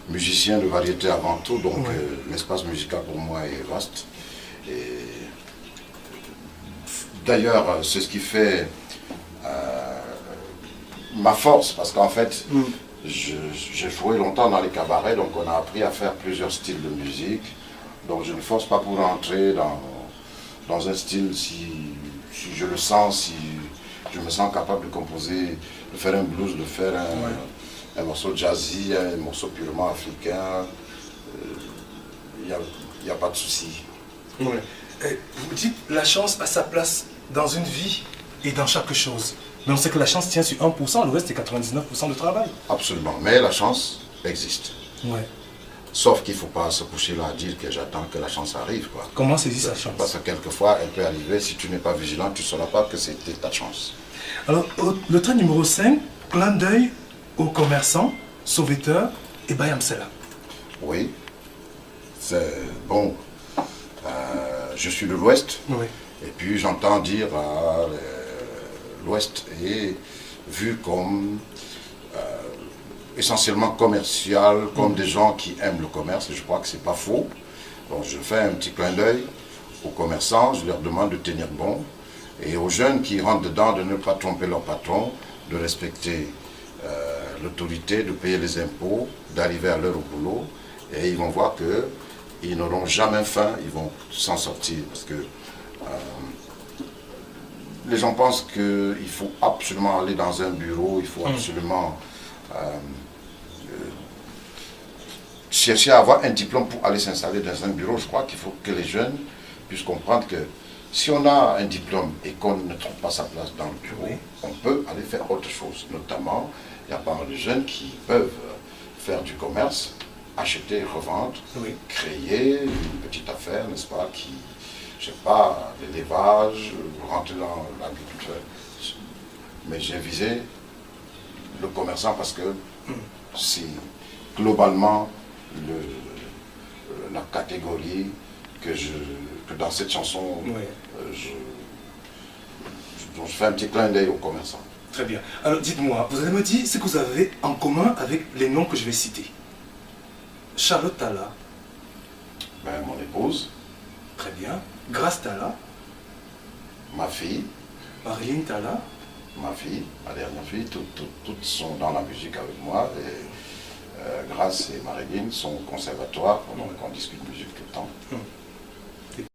musicien de variété avant tout, donc l'espace musical pour moi est vaste. D'ailleurs, c'est ce qui fait ma force, parce qu'en fait, j'ai joué longtemps dans les cabarets, donc on a appris à faire plusieurs styles de musique. Donc je ne force pas pour entrer dans un style si je le sens, si je me sens capable de composer, de faire un blues, de faire un morceau jazzy, un morceau purement africain. Il n'y a pas de souci. Ouais. Vous dites la chance a sa place dans une vie et dans chaque chose. Mais on sait que la chance tient sur 1%, le reste est 99% de travail. Absolument, mais la chance existe. Ouais. Sauf qu'il ne faut pas se coucher là à dire que j'attends que la chance arrive, quoi. Comment saisit sa chance? Parce que quelquefois, elle peut arriver, si tu n'es pas vigilant, tu ne sauras pas que c'était ta chance. Alors, le trait numéro 5, clin d'œil aux commerçants, sauveteurs et Bayamsela. Oui, c'est bon. Je suis de l'Ouest, et puis j'entends dire l'Ouest est vu comme essentiellement commercial, comme des gens qui aiment le commerce, et je crois que c'est pas faux. Donc je fais un petit clin d'œil aux commerçants, je leur demande de tenir bon, et aux jeunes qui rentrent dedans de ne pas tromper leur patron, de respecter l'autorité, de payer les impôts, d'arriver à l'heure au boulot, et ils vont voir qu'ils n'auront jamais faim, ils vont s'en sortir, parce que les gens pensent qu'il faut absolument aller dans un bureau, il faut absolument chercher à avoir un diplôme pour aller s'installer dans un bureau. Je crois qu'il faut que les jeunes puissent comprendre que si on a un diplôme et qu'on ne trouve pas sa place dans le bureau, on peut aller faire autre chose. Notamment, il y a pas mal de jeunes qui peuvent faire du commerce, acheter, revendre, créer une petite affaire, n'est-ce pas, qui, je sais pas, l'élevage, rentrer dans l'agriculture. Mais j'ai visé le commerçant parce que c'est globalement la catégorie que dans cette chanson, dont je fais un petit clin d'œil aux commerçants. Très bien. Alors dites-moi, vous allez me dire ce que vous avez en commun avec les noms que je vais citer. Charlotte Talla. Ben, mon épouse. Très bien. Grace Talla. Ma fille. Marilyn Talla. Ma fille, ma dernière fille, toutes sont dans la musique avec moi. Et Grace et Marilyn sont au conservatoire, donc on discute musique tout le temps.